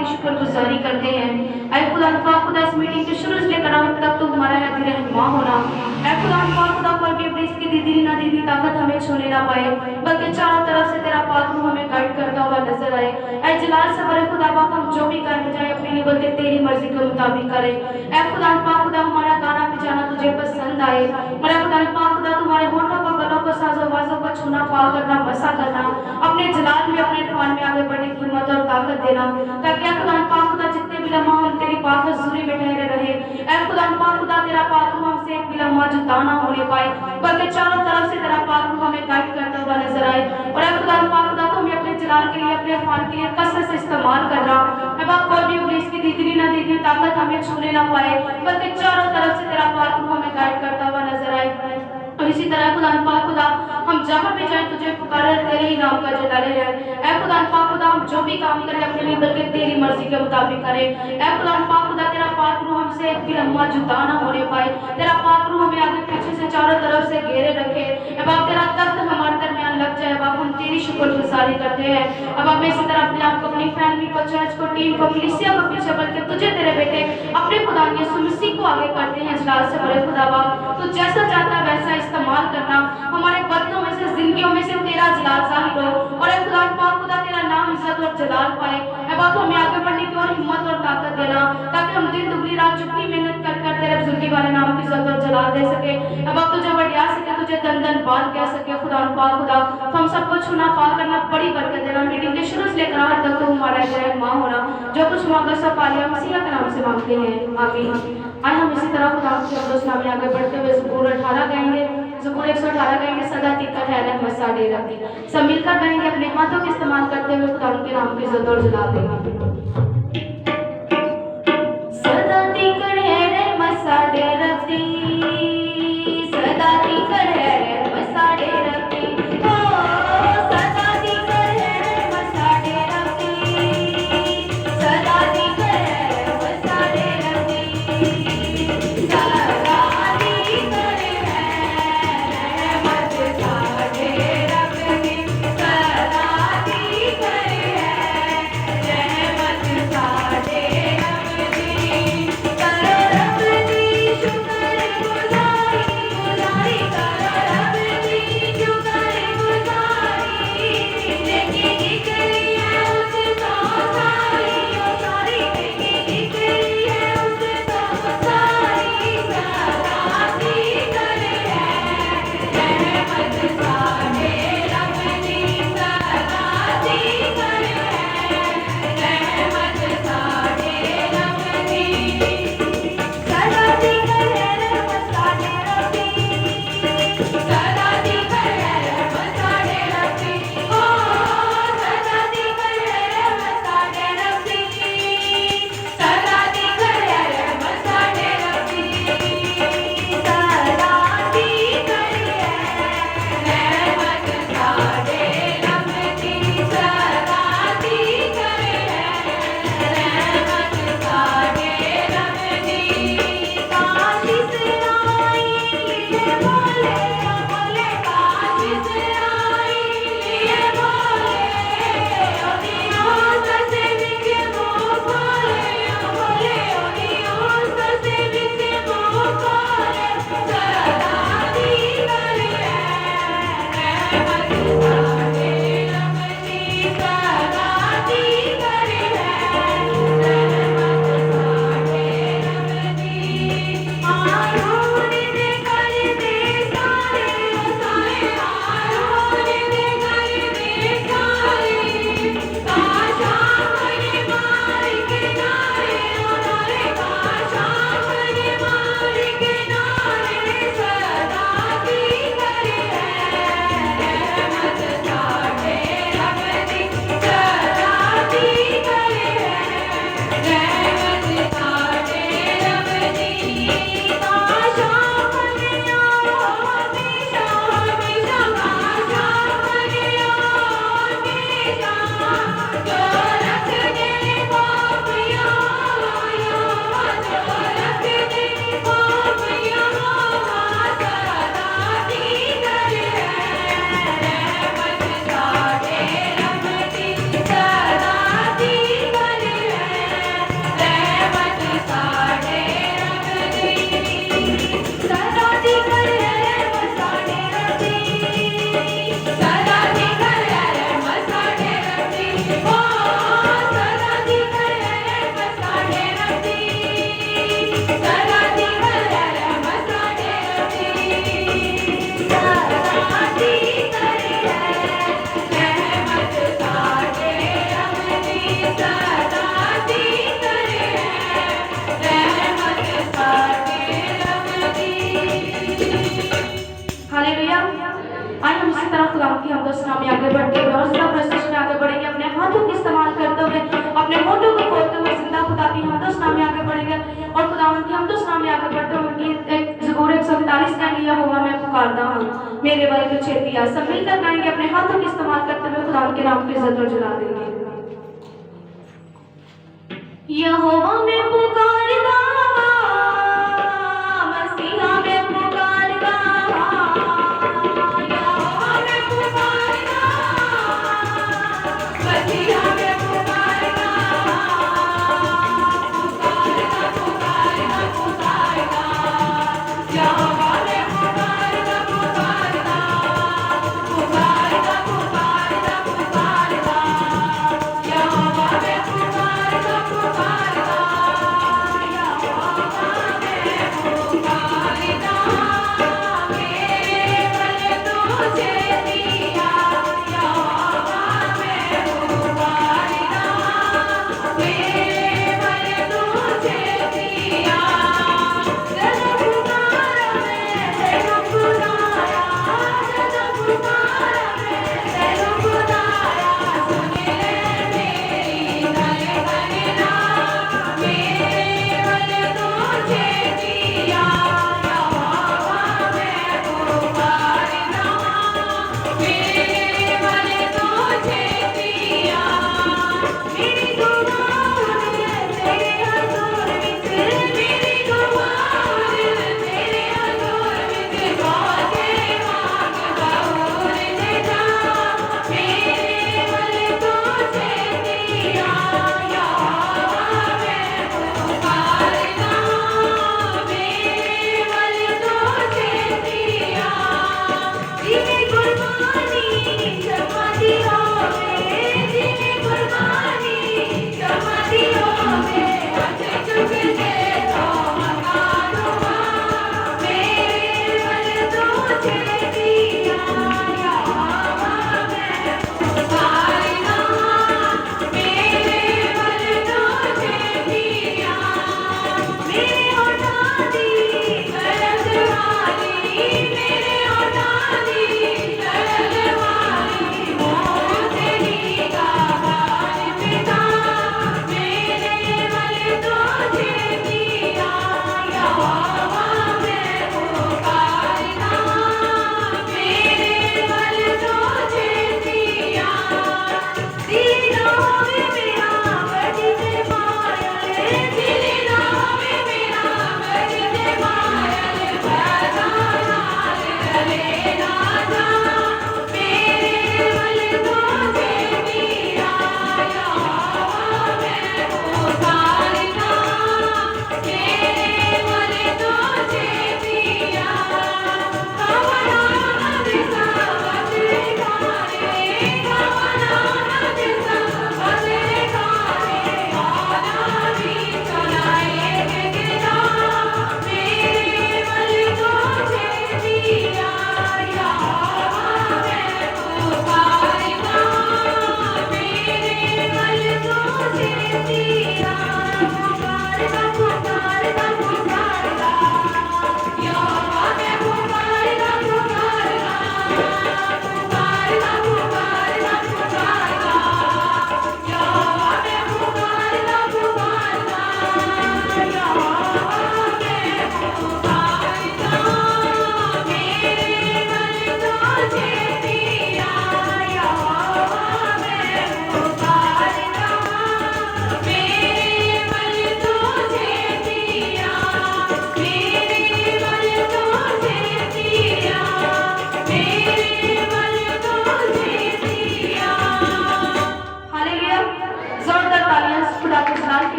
तेरी शुक्रगुजारी करते हैं। ऐ खुदा पाक खुदा इस मीटिंग के शुरू से लेकर अंत तक तो हमारा रहनुमा होना। ऐ खुदा पाक खुदा कोई भी अपनी इसकी दीदी ना दीदी ताकत हमें छूने ना पाए, बल्कि चारों तरफ से तेरा पाक रूह हमें गाइड करता हुआ नजर आए। ऐ जलाल से बड़े खुदा पाक हम जो भी करने जाए अपनी नहीं बल्कि तेरी मर्जी के मुताबिक करें। ऐ खुदा पाक खुदा हमारा गाना बजाना तुझे पसंद आए। और ऐ खुदा पाक खुदा तुम्हारे होठों को गलों को साजो आवाजों को छूना पाल करना मसा करना, अपने जलाल में अपने ईमान में आगे बढ़ने की हिम्मत और ताकत देना, ताकि खुदा पाक खुदा जितने भी लम्हा हम तेरी पाक हजूरी में ठहरे रहे। ऐ खुदा पाक खुदा तेरा पाक रूह हमसे एक भी लम्हा जुदा ना होने पाए, बल्कि चारों तरफ से तेरा पाक रूह हमें गाइड करता हुआ नजर आए। और ऐ खुदा पाक खुदा तुम अपने जलाल के लिए अपने ईमान के लिए कसरत से इस्तेमाल करना। ऐ बाप कोई भी इब्लीस की दीदी ना दीदी ताकत हमें छूने ना पाए, बल्कि चारों तरफ से तेरा पाक रूह हमें गाइड करता हुआ नजर आए। और इसी तरह खुदा पाक खुदा हम जहाँ भी जाए तुझे पुकारे तेरे ही नाम का जलाले रहे। ऐ खुदा पाक खुदा हम जो भी काम करें अपने लिए बल्कि तेरी मर्जी के मुताबिक करें। ऐ खुदा पाक खुदा तेरा पाक रूह हमसे एक भी लम्हा जुदा ना होने पाए, तेरा पाक रूह हमें आगे पीछे से चारों तरफ से घेरे रखे। अब आप तेरा तख्त हमारे दरमियान लग जाए, अब हम तेरी शुक्रगुजारी करते हैं। अब आप इसी तरह अपने आप को, अपनी फैमिली को, चर्च को, टीम को, कलीसिया को पीछे बल्कि तुझे तेरे बेटे अपने खुदा यीशु मसीह को आगे करते हैं। जलाल से बड़े खुदा बाप तो जैसा चाहता है वैसा इस्तेमाल करना, हमारे बर्तनों में से जिंदगियों में से तेरा जलाल जाहिर हो और खुदा पाक खुदा तेरा नाम इज्जत और जलाल पाए। ऐ बाप हमें आगे बढ़ने की और हिम्मत और ताकत देना, ताकि हम दिन दुगनी रात चुपनी मेहनत कर कर तेरे बुजुर्गी वाले नाम की इज्जत और जलाल दे सके। ऐ बाप तुझे बढ़िया सके, तुझे दन दन बात कह सके। खुदा पाक खुदा तो हम सबको छूना पाल करना बड़ी बरकत देना। मीटिंग के शुरू से लेकर अंत तक तो हमारा रहनुमा होना, जो कुछ मांगा सब पालिया मसीह के नाम से मांगते हैं, आमीन। आए हम इसी तरह खुदा के शब्दों में आगे बढ़ते हुए ज़बूर 18 गाएंगे। ज़बूर 118 गाएंगे, सदा तीखा ठहरे मसा डेरा दी। सब मिलकर गाएंगे, अपने हाथों का इस्तेमाल करते हुए खुदा के नाम की इज्जत और जला देंगे। सदा तीखा ठहरे मसा डेरा दी, सदा तीखा ठहरे मसा डेरा दी, ओ सदा तीखा ठहरे मसा डेरा दी, सदा तीखा ठहरे मसा डेरा दी, सदा तीखा रहमत पुकारता हूँ मेरे वाले तो छेतिया। सब मिलकर गाएंगे, अपने हाथों का इस्तेमाल करते हुए खुदा के नाम की इज्जत और जला देंगे। यहोवा में पुकारता, मसीहा में पुकारता, यहोवा में पुकारता, मसीहा में पुकारता, पुकारता पुकारता पुकारता, यहोवा में पुकारता पुकारता, पुकारता पुकारता पुकारता, यहोवा में पुकारता पुकारता,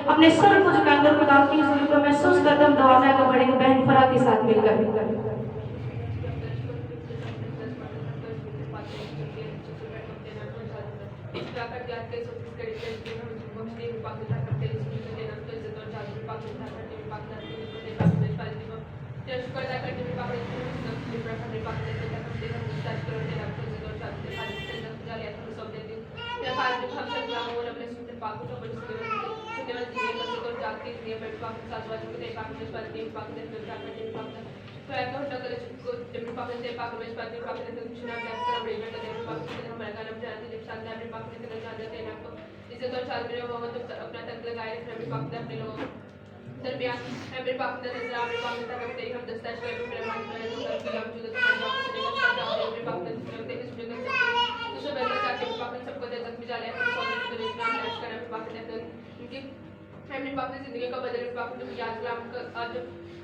अपने सर को झुकाकर खुदा की हुजूरी को महसूस करते हम दुआ में आगे बढ़ेंगे बहन फरा के साथ मिलकर। दरमियान है मेरे पाक ने नजर मेरे पाक ने तक तेरी हम दस्ता है मेरे मान करे तो कर गुलाम जो तो हमारे पाक से लेकर सब जाते मेरे पाक ने तुझे तेरे सुने कर सकते तो सब ऐसा करके मेरे पाक ने सबको दे तक में जाले अपने सौदे को देश नाम लैश करें मेरे पाक ने उनकी है मेरे पाक ने जिंदगी का बदल मेरे पाक ने याद कलाम का आज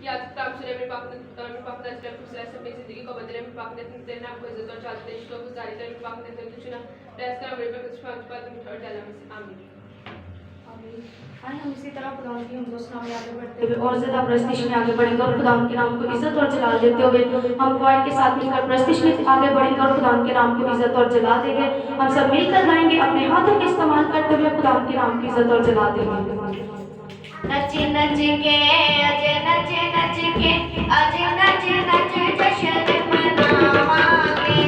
याद ताम सुने मेरे पाक ने जब कुछ ऐसे अपनी जिंदगी को बदले मेरे पाक ने तेरे नाम को इज्जत और चाहते हैं तो गुजारी करे मेरे पाक ने तेरे चुना लैश करें मेरे पाक कुछ पांच बार तुम थर्ड डाला में से आमीन आइए हम इसी तरह खुदा की हम दोस्त नाम में आगे बढ़ते हुए और ज्यादा प्रस्तिश में आगे बढ़ेंगे और खुदा के नाम को इज्जत और जलाल देते हुए हम क्वाइट के साथ मिलकर प्रस्तिश में आगे बढ़ेंगे और खुदा के नाम को इज्जत और जलाल देंगे। हम सब मिलकर गाएंगे अपने हाथों के इस्तेमाल करते हुए खुदा के नाम की इज्जत और जलाल देंगे। नच नच के अज नच नच के अज नच नच जश्न मनावांगे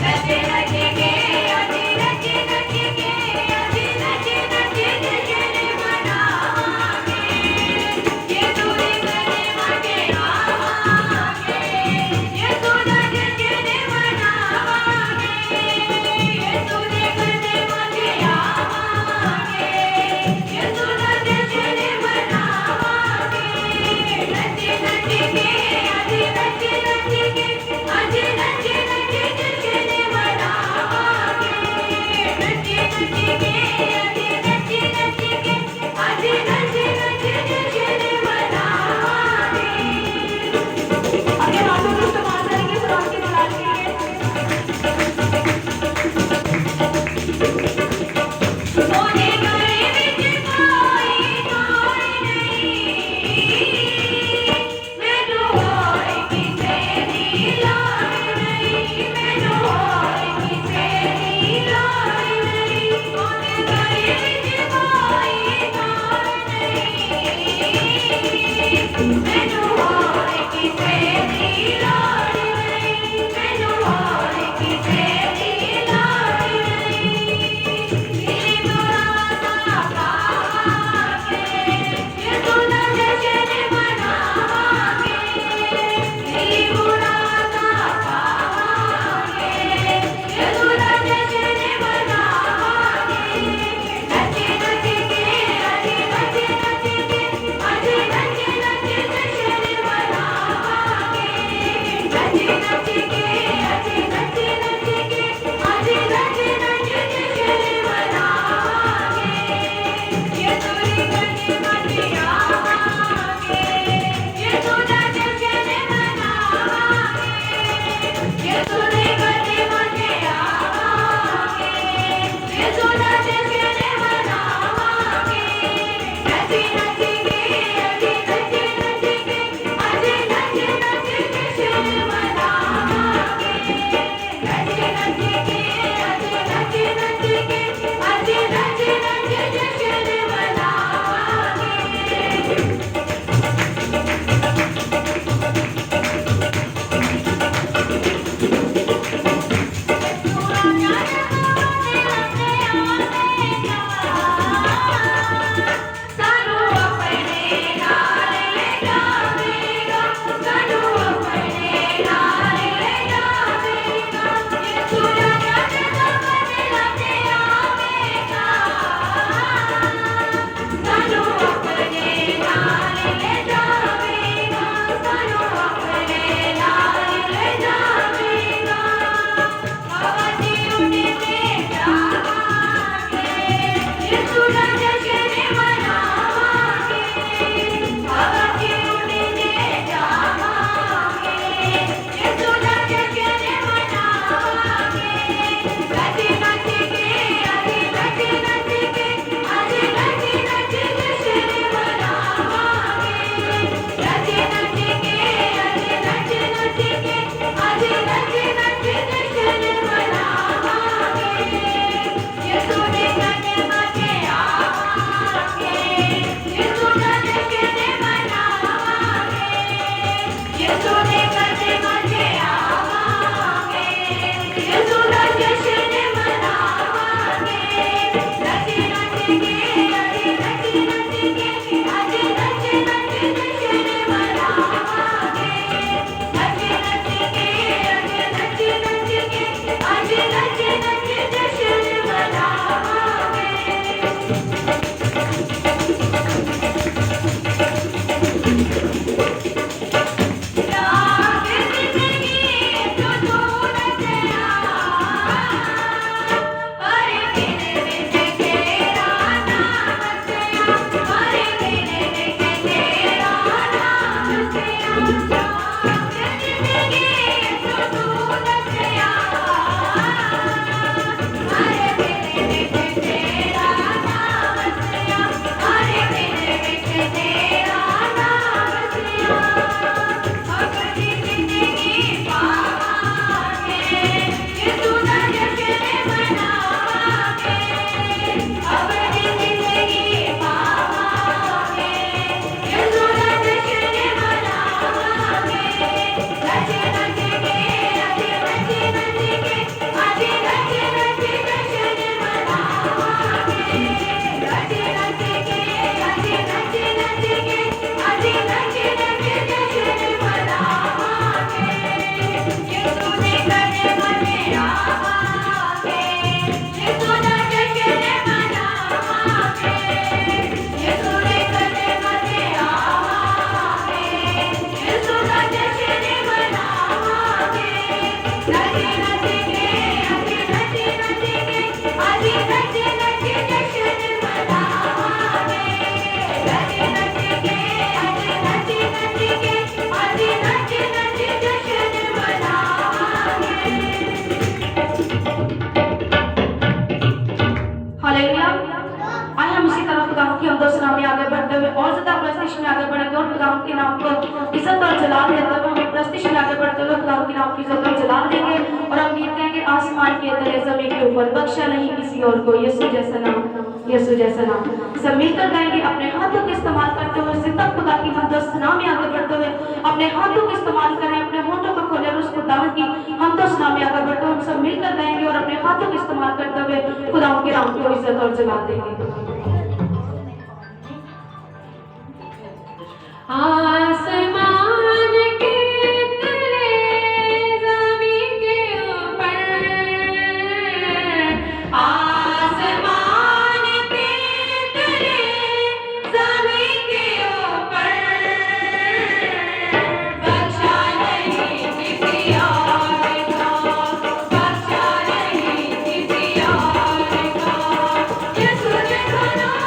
नच नच के अज नच नच के अज नच नच जश्न मनावांगे ये दूरी करने वाले आवांगे ये दूरा जश्न मनावांगे ये दूरी करने वाले आवांगे ये दूरा जश्न मनावांगे नच नच के अज नच नच के हुए और ज्यादा प्रस्तिश में आगे बढ़ेंगे और खुदा के नाम को इज्जत और जलाल देते हुए हम प्रस्तिश में आगे बढ़ते हुए खुदा के नाम की इज्जत और जलाल देंगे और हम गीत कहेंगे आसमान के तले जमीन के ऊपर बख्शा नहीं किसी और को यीशु जैसा नाम, यीशु जैसा नाम। सब मिलकर गाएंगे अपने हाथों का इस्तेमाल करते हुए जिंदा खुदा की मुकद्दस नाम में आगे बढ़ते हुए अपने हाथों का इस्तेमाल करें, अपने होठों को खोले और उस खुदा की हम तो नाम में आगे बढ़ते हुए हम सब मिलकर गाएंगे और अपने हाथों का इस्तेमाल करते हुए खुदा के नाम को इज्जत और जलाल देंगे। आसमान के तले ज़मीन के ऊपर, आसमान के तले ज़मीन के ऊपर बख्शा नहीं किसी और को, बख्शा नहीं किसी और को। यीशु जैसा नाम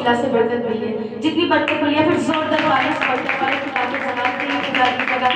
वसीला से बरकत मिली है। जितनी बरकत मिली है फिर जोरदार वाले से बरकत वाले खुदा को जलाल देंगे खुदा की जगह।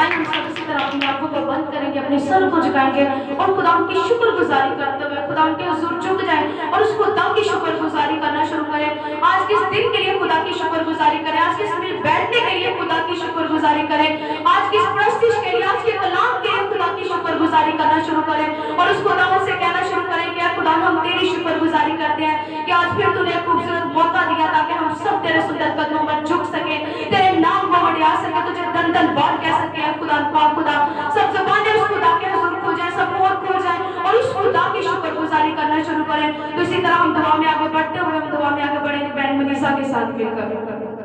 आइए हम सब इसी तरह अपनी आंखों को बंद करेंगे, अपने सर को झुकाएंगे और खुदा की शुक्रगुजारी करते हुए खुदा के हुजूर झुक जाएं और उस खुदा की शुक्रगुजारी करना शुरू करें। आज के इस दिन के लिए खुदा की शुक्रगुजारी करें, आज के समय बैठने के लिए खुदा की शुक्रगुजारी करें, आज की इस प्रस्तुति के लिए, आज के कलाम के लिए खुदा की शुक्रगुजारी करना शुरू करें और उस खुदा से कहना शुरू करें कि यार खुदा हम तेरी शुक्रगुजारी करते हैं कि आज फिर तूने खूबसूरत मौका दिया ताकि हम सब तेरे सुंदर कदमों पर झुक सके, तेरे नाम को बढ़िया सके, तुझे दन दन बात कह सके। खुदा पाक खुदा सब ज़बानें उस खुदा के हुजूर खो जाए, सब मोर खो जाए और उस खुदा की शुक्रगुजारी करना शुरू करें। तो इसी तरह हम दुआ में आगे बढ़ते हुए हम दुआ में आगे बढ़ेंगे बहन मनीषा के साथ मिलकर।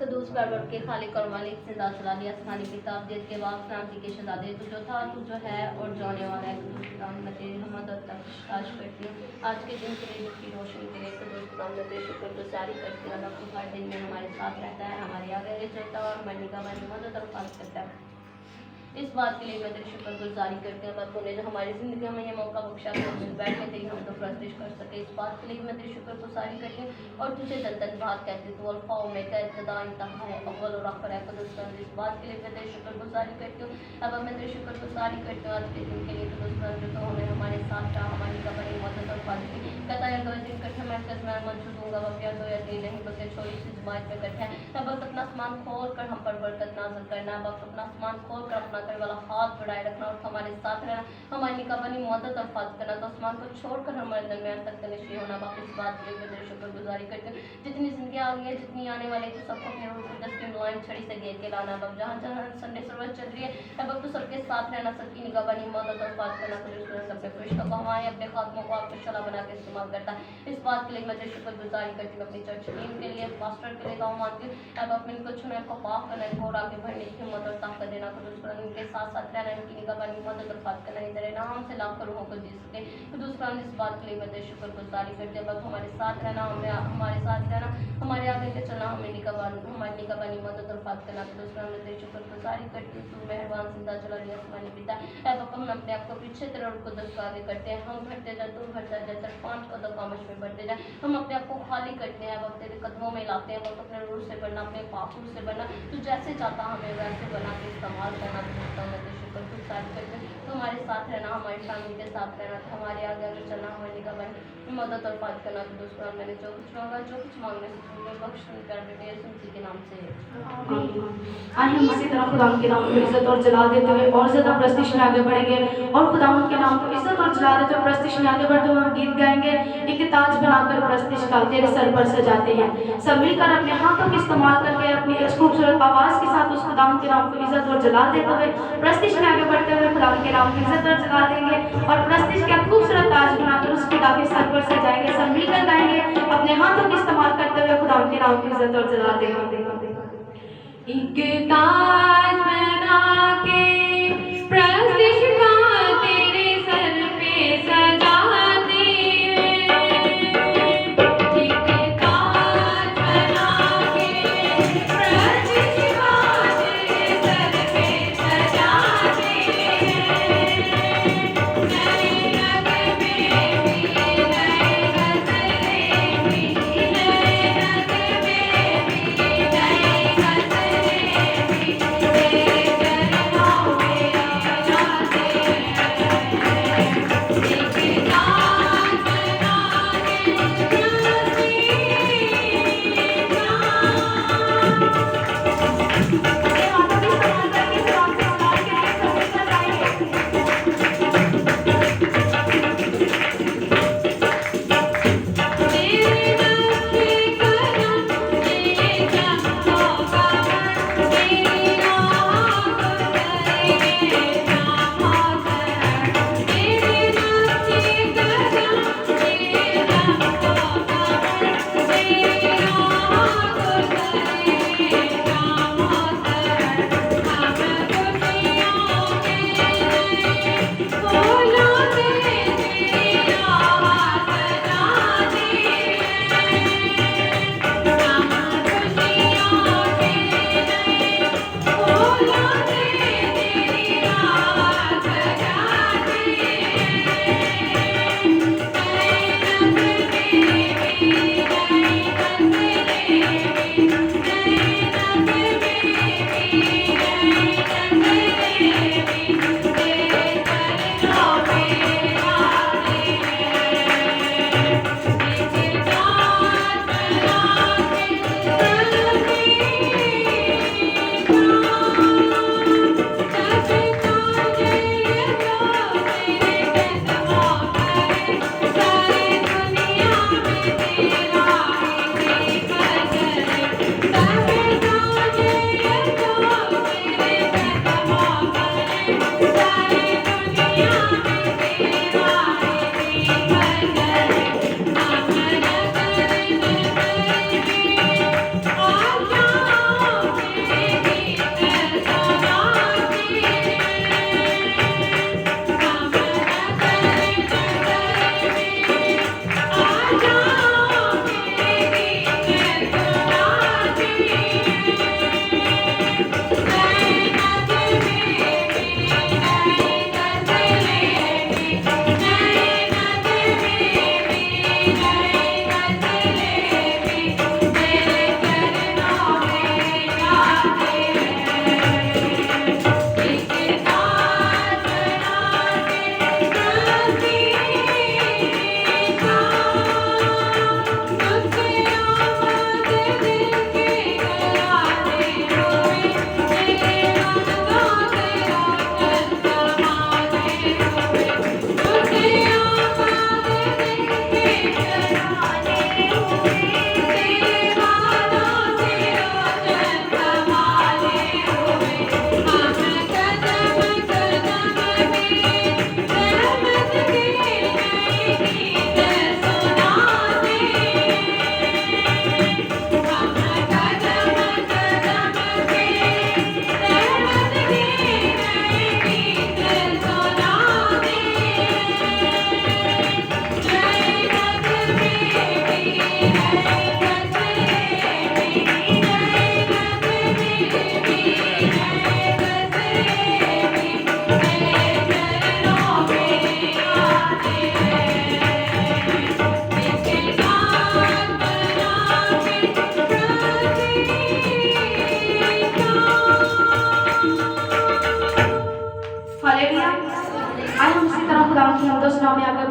कदूस परवर के खालिक और मालिक से दासलाली आसमानी किताब देत के बाद क्रांति के शहजादे तू जो था तू जो है और जो आने वाला है कदूस खुदा मैं तेरी रहमत और तारीफ करती हूँ। आज के दिन के लिए की रोशनी के लिए कदूस खुदा मैं तेरी शुक्रगुजारी करती हूँ। अल्लाह तू हर दिन में हमारे साथ रहता है, हमारे आगे चलता है और हमारी निगाह में मदद और हिफाजत करता है। इस बात के लिए मैं तेरी शुक्रगुजारी करती हूँ तूने जो हमारी ज़िंदगी में ये मौका बख्शा कि हम बैठने तेरी हम तो प्रस्तुत कर सके। इस बात के लिए मैं तेरी शुक्रगुजारी करती हूँ और तुझे दन दन बात कहती हूँ। अल्फा ओमेगा इब्तिदा इंतहा है, अव्वल और आखिर है कदूस खुदा। इस बात के लिए मैं तेरी शुक्रगुजारी करती हूँ। अब मैं तेरी शुक्रगुजारी करती हूँ आज के दिन के लिए कदूस खुदा जो तो हमें हमारे साथ रहा, हमारी कबरी मदद और हिफाजत की। कहता है दो दिन कट्ठे मैं कसम मंजूर दूंगा वफिया दो या तीन नहीं बल्कि छोटी सी जमात में कट्ठे हैं। अब अपना आसमान खोल कर हम पर बरकत नाज़िल करना, अब अपना आसमान खोल कर अपना कर वाला हाथ बढ़ाए रखना और हमारे साथ रहना, हमारी निकाबनी मदद और हिफाजत करना। तो आसमान को छोड़कर हमारे दरमियान तक तनिशी होना। बाकी इस बात के लिए मैं शुक्रगुजारी करती हूँ। जितनी जिंदगी आ गई है, जितनी आने वाली है, तो सबको अपने रूह कुदस की मुलायम छड़ी से घेर के लाना। अब जहाँ जहाँ संडे सर्विस चल रही है अब तो सबके साथ रहना, सबकी निकाबनी मदद और हिफाजत करना। तो अपने फरिश्तों को हमारे अपने खात्मों को आपको शला बना के इस्तेमाल करता है। इस बात के लिए मैं शुक्रगुजारी करती हूँ। अपनी चर्च टीम के लिए, पास्टर के लिए गाँव मानती हूँ। अब अपने इनको छुने को पाक करना, इनको और आगे बढ़ने की हिम्मत और ताकत देना। तो उनके साथ साथ रहना, इनकी निगरानी मदद और बात करना, इधर नाम से लाख रूहों को जी सके। तो दूसरा इस बात के लिए मैं तेरी शुक्रगुजारी करते हैं। बस हमारे साथ रहना, हमारे साथ रहना, हमारे आगे के चलना, हमें हमारी निगरानी मदद और बात करना। तो दूसरा मैं तेरी शुक्रगुजारी करती हूँ। तू मेहरबान जिंदा चला लिया आसमानी पिता। अब हम अपने आप को पीछे तेरे और कुदस को आगे करते हैं। हम बढ़ते जाए, तू बढ़ता जाए, तेरे 5 कदम कामश में बढ़ते जाए। हम अपने आप को खाली करते हैं, अब तेरे कदमों में लाते हैं। वक्त अपने रूह से बढ़ना, अपने पाखुर से बढ़ना, तू जैसे चाहता हमें वैसे बना के इस्तेमाल करना। तो मैं तेरी शुक्रगुजारी करते हैं। तो हमारे साथ रहना, हमारी फैमिली के साथ रहना, तो हमारे आगे आगे चलना, हमारी निगरानी मदद और बात करना। तो दोस्तों मैंने जो कुछ मांगा, जो कुछ मांगने से तुम्हें बख्श कर बेटे यीशु के नाम से। आज हम इसी तरह खुदा के नाम को इज्जत और जलाल देते हुए और ज़्यादा प्रस्तिश में आगे बढ़ेंगे और खुदा के नाम को इज्जत और जलाल देते हुए प्रस्तिश में आगे बढ़ते हुए हम गीत गाएंगे। एक ताज बनाकर प्रस्तिश का तेरे सर पर सजाते हैं। सब मिलकर अपने हाथों का इस्तेमाल करके अपनी इस खूबसूरत आवाज़ के साथ उस खुदा के नाम को इज्जत और जलाल देते हुए प्रस्तिश में आगे बढ़ते हुए खुदा के नाम को इज्जत और जलाल देंगे और प्रस्तिश का खूबसूरत ताज बनाकर उस खुदा के सर पर सजाएंगे। सब मिलकर गाएंगे, अपने हाथों का इस्तेमाल करते हुए खुदा के नाम को इज्जत और जलाल देंगे। एक ताज बना के प्रस्तिश का तेरे सर पे सजाते हैं। एक ताज बना के प्रस्तिश का तेरे सर पे सजाते हैं। नए रंग में भी, नए गजरे भी, नए रंग में भी, नए गजरे भी, तेरे चरणों में आ जाते हैं।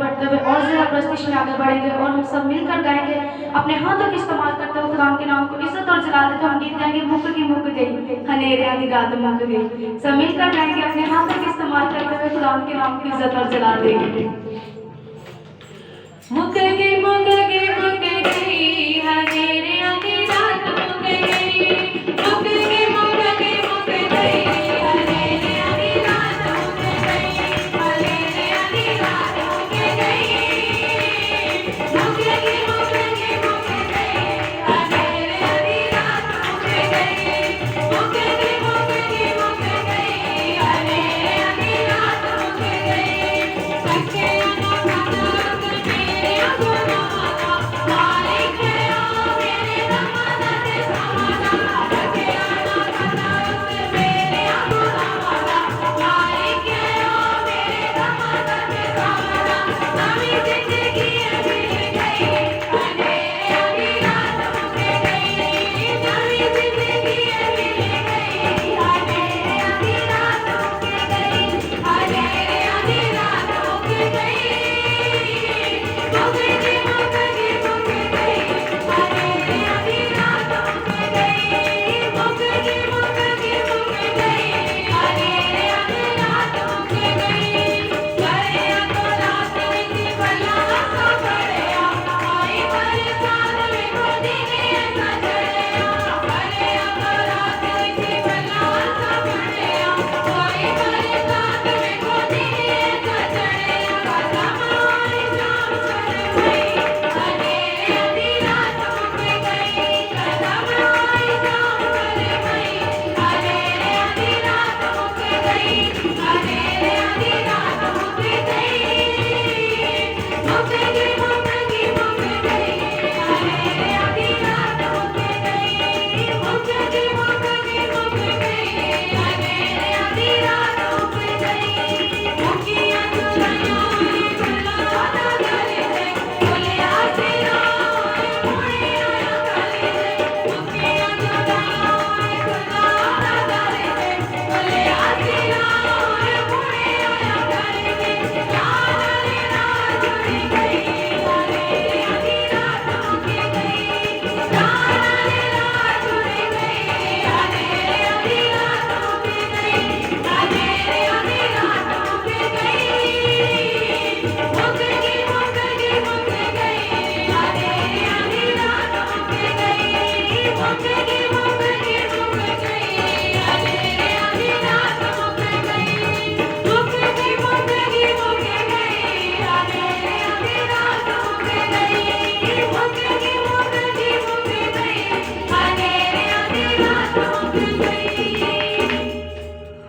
बढ़ते हुए और ज़्यादा प्रस्तिश में आगे बढ़ेंगे और हम सब मिलकर गाएंगे। अपने हाथों का इस्तेमाल करते हुए खुदा के नाम को इज्जत और जला देते हम गीत गाएंगे मुक गई हनेरे आधी रात मुक गई। सब मिलकर गाएंगे अपने हाथों का इस्तेमाल करते हुए खुदा के नाम को इज्जत और जला देंगे। मुक गई हनेरे आधी रात मुक गई, मुक गई हनेरे आधी रात मुक गई, हनेरे आधी रात मुक गई, मुक गई हनेरे आधी रात मुक गई, मुक गई हनेरे आधी रात मुक गई। सच्चे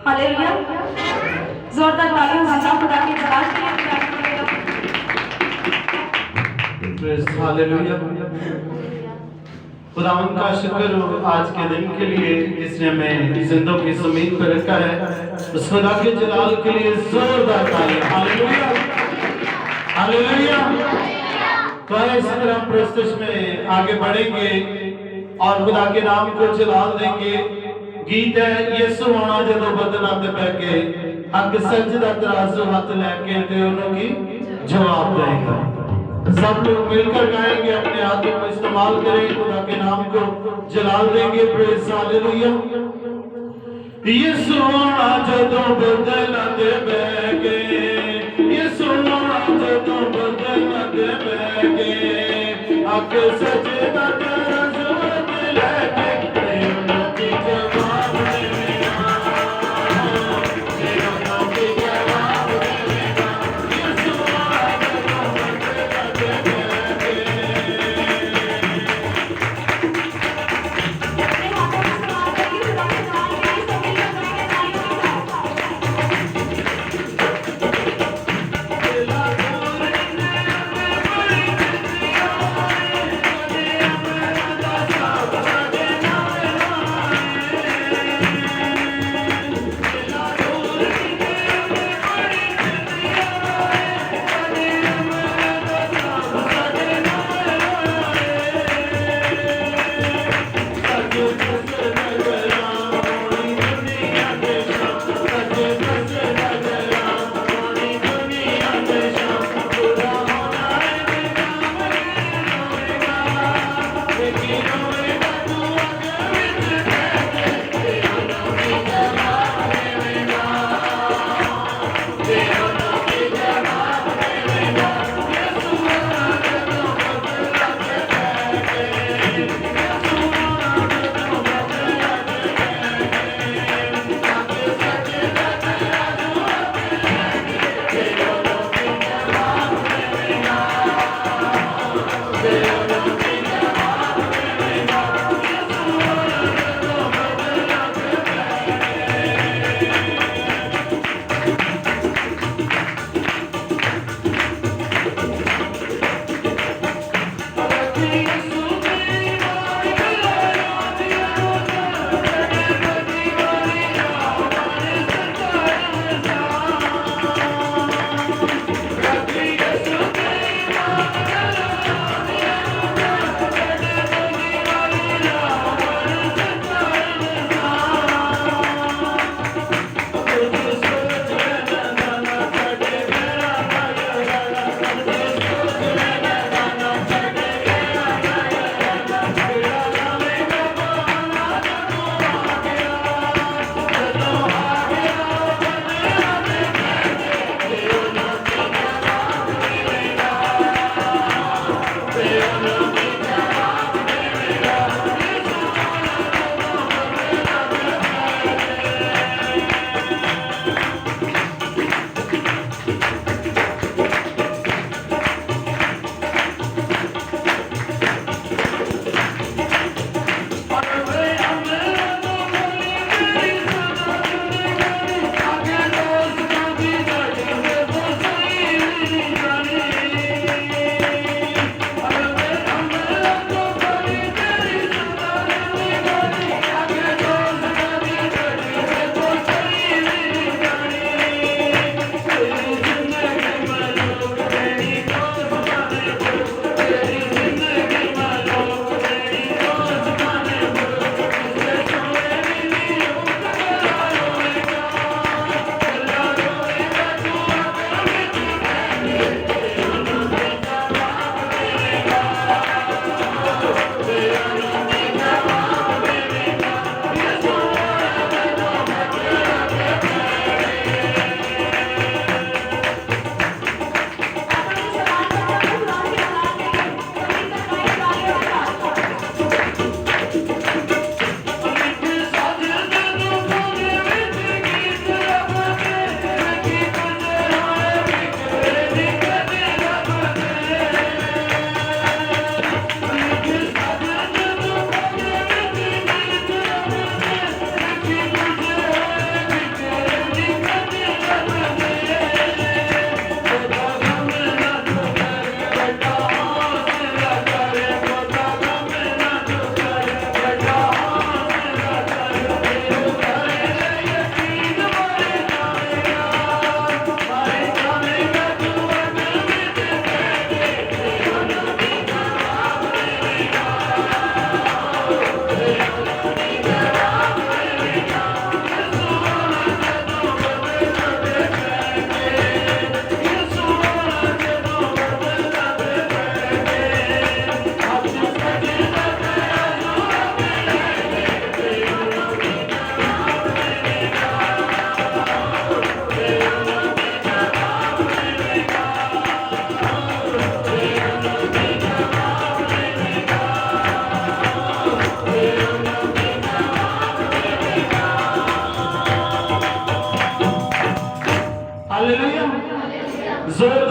हालेलुया। जोरदार तालियों से खुदा की जलाल के लिए प्रेज़ हालेलुया। खुदावंद का शुक्र हो आज के दिन के लिए इसने हमें जिंदों की ज़मीन पर रखा है। उस खुदा के जलाल के लिए जोरदार तालियां। Hallelujah hallelujah. तो इस तरह प्रस्तुत में आगे बढ़ेंगे और खुदा के नाम को जलाल देंगे। गीत है यीशु आना जदों बदना ते बह के अग सजदा तराजू हाथ लेके ते उन्हों की जवाब देगा। सब लोग मिलकर गाएंगे, अपने हाथों को इस्तेमाल करेंगे, खुदा के नाम को जलाल देंगे। Praise hallelujah. यीशु आना जदों बदना ते बह के, यीशु आना जदों बदना ते बह के अग सजदा तराजू हाथ लेके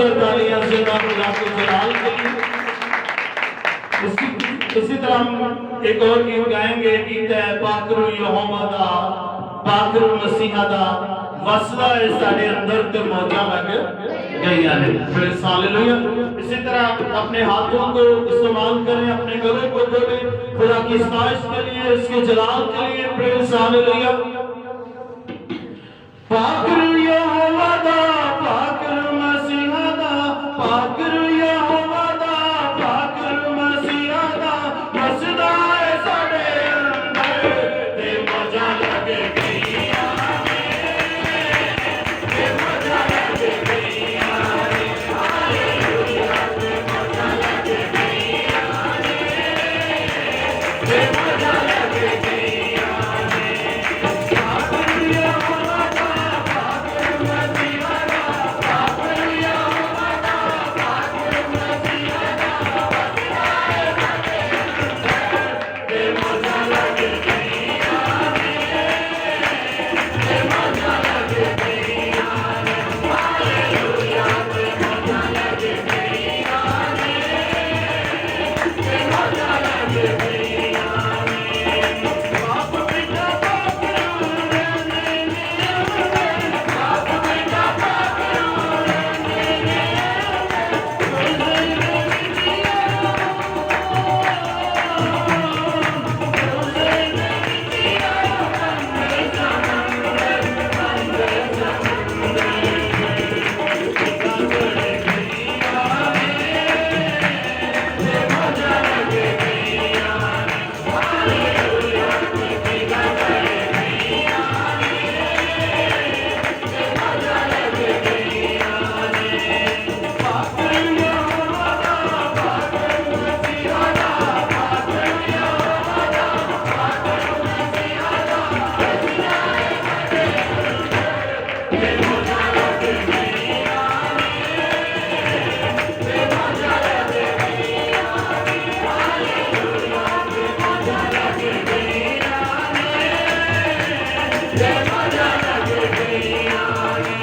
जोरदार तालियां जिंदा खुदा के जलाल के लिए। इसी तरह हम एक और गीत गाएंगे। गीत है पाकरू यहोवा दा, पाकरू मसीहा दा, वसदा है साडे अंदर ते मौजा लग गईयां ने। Praise hallelujah. इसी तरह अपने हाथों को इस्तेमाल करें, अपने गलों को खोलें खुदा की साइश के लिए, इसके जलाल के लिए। Praise hallelujah. पाकरू यहोवा दा, पाकरू मसीहा दा, पाकरू यहोवा दा, पाकरू मसीहा दा, वसदा है साडे अंदर ते मौजा लग गईयां ने, ते मौजा लग गईयां ने। हालेलुया। ते मौजा लग गईयां ने, ते मौजा लग गईयां ने। पाकरू यहोवा दा, पाकरू मसीहा दा, पाकरू यहोवा दा, पाकरू मसीहा दा, वसदा है साडे अंदर ते मौजा लग गईयां ने, ते मौजा लग गईयां ने। हालेलुया। ते मौजा लग गईयां ने, ते मौजा लग गईयां ने। बाप बेटा पाकरू रहने ने, बाप बेटा पाकरू रहने ने, रोज़े मेरी जिया, रोज़े मेरी जिया, बंदे समंदर, बंदे समंदर, खुदा करे गईयां ने, ते मौजा लग गईयां ने। हालेलुया। ते खुदा करे गईयां ने, ते मौजा लग गईयां ने। पाकरू यहोवा दा, पाकरू मसीहा दा, पाकरू यहोवा दा, पाकरू मसीहा दा, वसदा है साडे अंदर ते मौजा लग गईयां ने, ते मौजा लग गईयां ने। हालेलुया। ते मौजा लग गईयां ने, ते मौजा लग गईयां ने।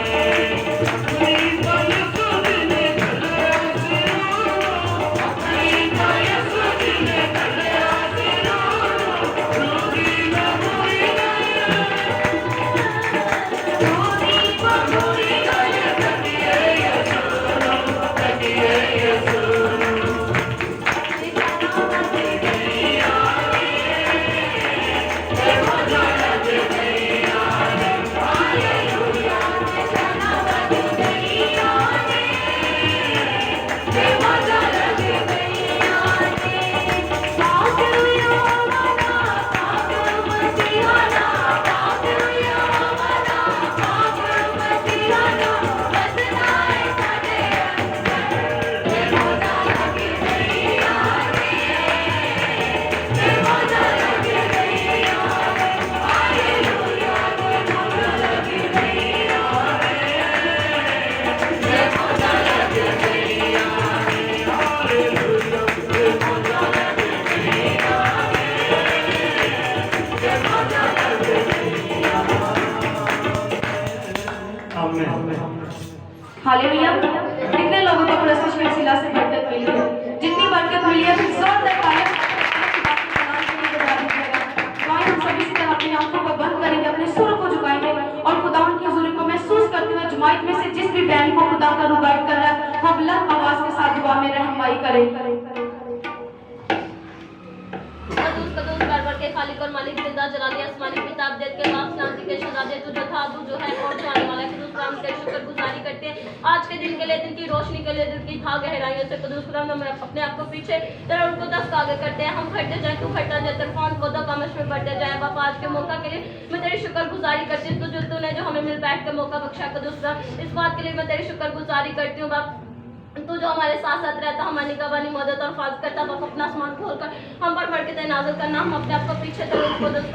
अपनी यीशु जी ने गलिया सिरों, अपनी यीशु जी ने गलिया सिरों, रूही न भूली गए, रूही न भूली गए, तकिए यीशु नु, तकिए यीशु नु। अपनी जान लग गईयां ने, ते मौजा लग गईयां ने। हालेलुया। ते जान लग गईयां ने, ते मौजा लग गईयां ने। पाकरू यहोवा दा, पाकरू मसीहा दा, पाकरू यहोवा दा, पाकरू मसीहा दा, वसदा है साडे अंदर ते मौजा लग गईयां ने, ते मौजा लग गईयां ने। हालेलुया। ते मौजा लग गईयां ने, ते मौजा लग गईयां ने। हालेलुया। ते मौजा लग गईयां ने, ते मौजा लग गईयां ने। आमीन। हालेलुया। कितने लोगों को प्रस्तुत सिलसिला से बरकत मिली है? जितनी बरकत मिली है जोरदार तालियां हम सभी से अपनी आंखों को बंद करेंगे, अपने सुर को झुकाएंगे और खुदा की हुजूरी को महसूस करते हुए जुमाइत में से जिस भी बैंड को खुदा का रुबाइब कर रहा है वो बुलंद आवाज के साथ दुआ में रहनुमाई करें। कदूस कदूस बरबर के खालिक और मालिक जिंदा जलाली आसमानी पिता अब्दुल के बाप शांति के शहजादे तू जो था तू जो है और जो आने वाला है। कदूस खुदा हम तेरी शुक्रगुजारी करते हैं आज के दिन के लिए, दिन की रोशनी के लिए, दिन की था गहराइयों से। कदूस खुदा हम अपने आप को पीछे तेरा उनको 10 आगे करते हैं। हम खड़ते जाए तू खड़ता जाए, तरफान को कमश में बढ़ते जाए। बापा आज के मौका के लिए मैं तेरी शुक्रगुजारी करती हूँ, तूने जो हमें मिल बैठ के मौका बख्शा। कदूस खुदा इस बात के लिए मैं तेरी शुक्रगुजारी करती हूँ बाप, तू जो हमारे साथ साथ रहता, हमारी निगरानी मदद और हिफाजत करता। बाप अपना आसमान खोलकर हम पर बढ़ के तेरे नाज़िल करना। हम अपने आप को पीछे को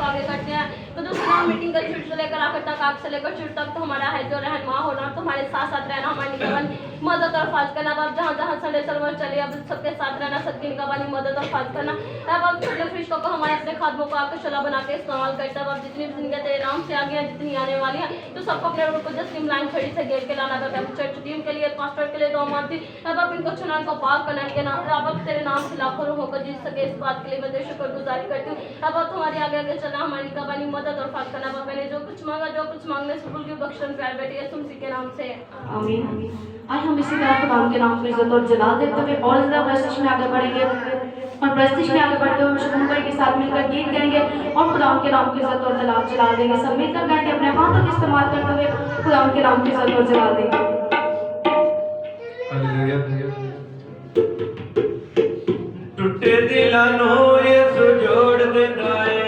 आगे करते हैं। तो दोस्तों मीटिंग का शुरू से लेकर आखिर तक, आग से लेकर शुरू तक तो हमारा है जो रहनुमा होना, तुम्हारे साथ साथ रहना, हमारी निगरानी मदद और फाज करना बाप, जहाँ जहाँ संडे सर्वर चले अब सबके साथ रहना, सबकी निगरानी मदद और फाज करना बाप। छोटे फरिश्तों को हमारे अपने खादमों को आकर शला बना के इस्तेमाल करता है बाप। जितनी भी जिंदगी तेरे नाम से आगे हैं, जितनी आने वाली हैं, तो सबको अपने रूप को जस्टिम लाइन खड़ी से घेर के लाना बाप। चर्च टीम के लिए, पास्टर के लिए दुआ मांगती बाप, इनको चुना, इनको पाक करना, इनके नाम बाप तेरे नाम से लाखों लोगों को जीत सके, इस बात के लिए मैं तेरे शुक्रगुजारी करती हूँ बाप। तुम्हारी आगे आगे चलना, हमारी निगरानी मदद और फाज करना बाप। मैंने जो कुछ मांगा, जो कुछ मांगने से भूल की बख्शन प्यार बेटी यीशु मसीह के नाम से आमीन। आज हम इसी तरह खुदाम के नाम को इज्जत और जलाल देते हुए और ज्यादा प्रस्तिश में आगे बढ़ेंगे और प्रस्तिश में आगे बढ़ते हुए शुभ के साथ मिलकर गीत गाएंगे और खुदाम के नाम की इज्जत और जलाल देंगे। सब मिलकर गाएंगे, अपने हाथों का इस्तेमाल करते हुए खुदाम के नाम की इज्जत और जलाल देंगे। टूटे दिलां नूं यीशु जोड़ देंदा है,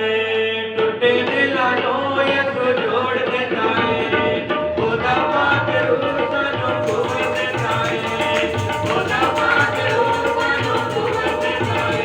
टूटे दिलां नूं यीशु जोड़ देंदा है, ओदा पाक रूह सानूं खोल देंदा है, ओदा पाक रूह सानूं खोल देंदा है।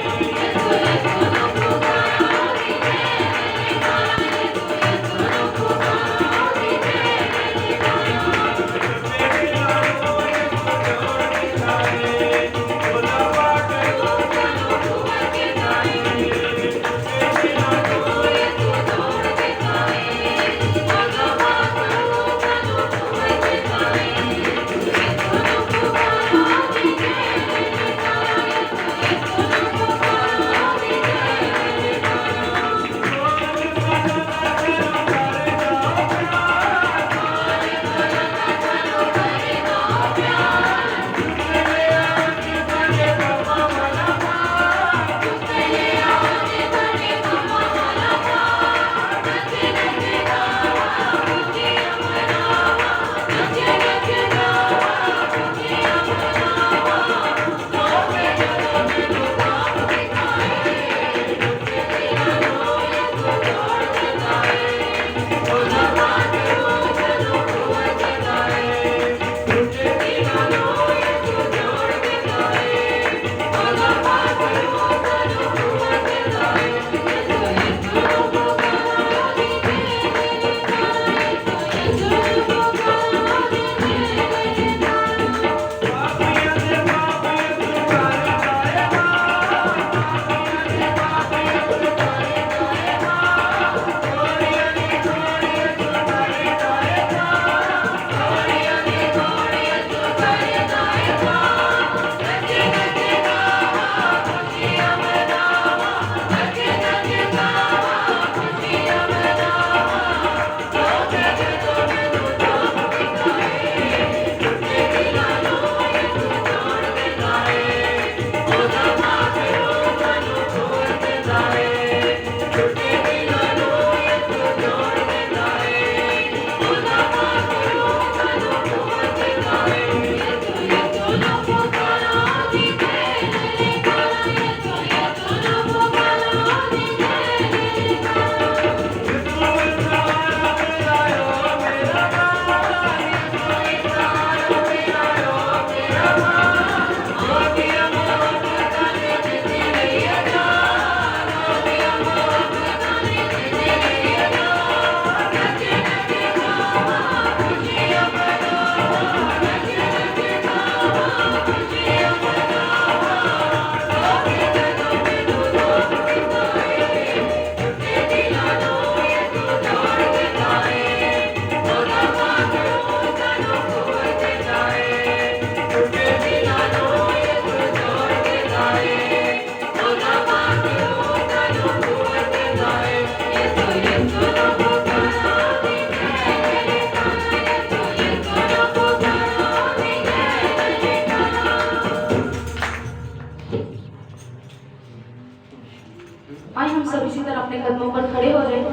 आइए हम सब इसी तरह अपने कदमों पर खड़े हो जाएं,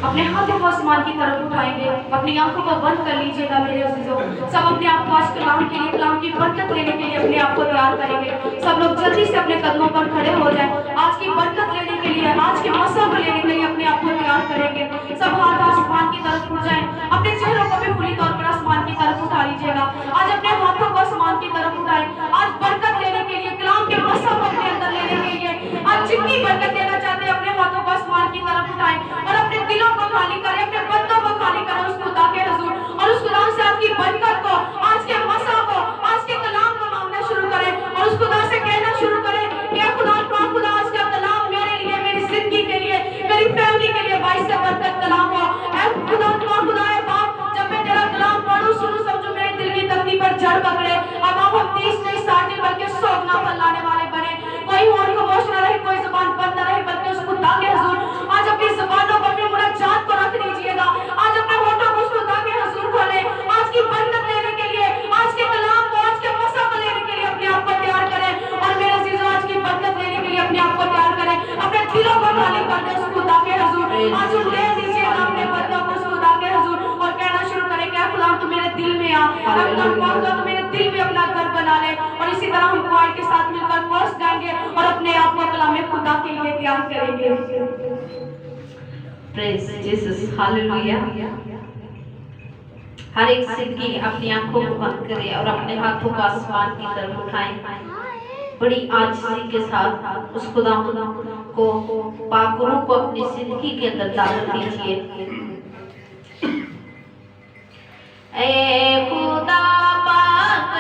अपने हाथों को आसमान की तरफ उठाएंगे, अपनी आंखों को बंद कर लीजिएगा मेरे अजीजों। सब अपने आप को आज कलाम के लिए, कलाम की बरकत लेने के लिए अपने आप को तैयार करेंगे। सब लोग जल्दी से अपने कदमों पर खड़े हो जाएं, आज की बरकत लेने के लिए, आज के मौसम को लेने के लिए अपने आप को तैयार करेंगे। सब हाथ आसमान की तरफ उठ जाएं, अपने चेहरों को भी पूरी तौर पर आसमान की तरफ उठा लीजिएगा। आज अपने हाथों को आसमान की तरफ उठाएं, आज बरकत लेने के लिए, कलाम के मौसम को अपने अंदर लेने के लिए, आज जितनी बरकत लेना चाहते हैं अपने हाथों को आसमान की तरफ उठाएं और अपने दिलों को खाली करें, अपने बंदों को खाली करें उस खुदा के हुजूर, और उस खुदा से आपकी बरकत को, आज के मसा को, आज के आज दे दीजिए अपने बंदों को खुदा के हुजूर और कहना शुरू करें कि खुदा तू मेरे दिल में आ, खुदा तू मेरे दिल में अपना घर बना ले। और इसी तरह हम क्वायर के साथ मिलकर फर्स्ट गाएंगे और अपने आप को कलाम खुदा के लिए तैयार करेंगे। Praise Jesus, hallelujah. हर एक जिंदगी अपनी आंखों को बंद करे और अपने हाथों को आसमान की तरफ उठाए, बड़ी आजिज़ी के साथ उस खुदा को पाक रूह को अपनी जिंदगी के अंदर दावत दीजिए। ए खुदा पाक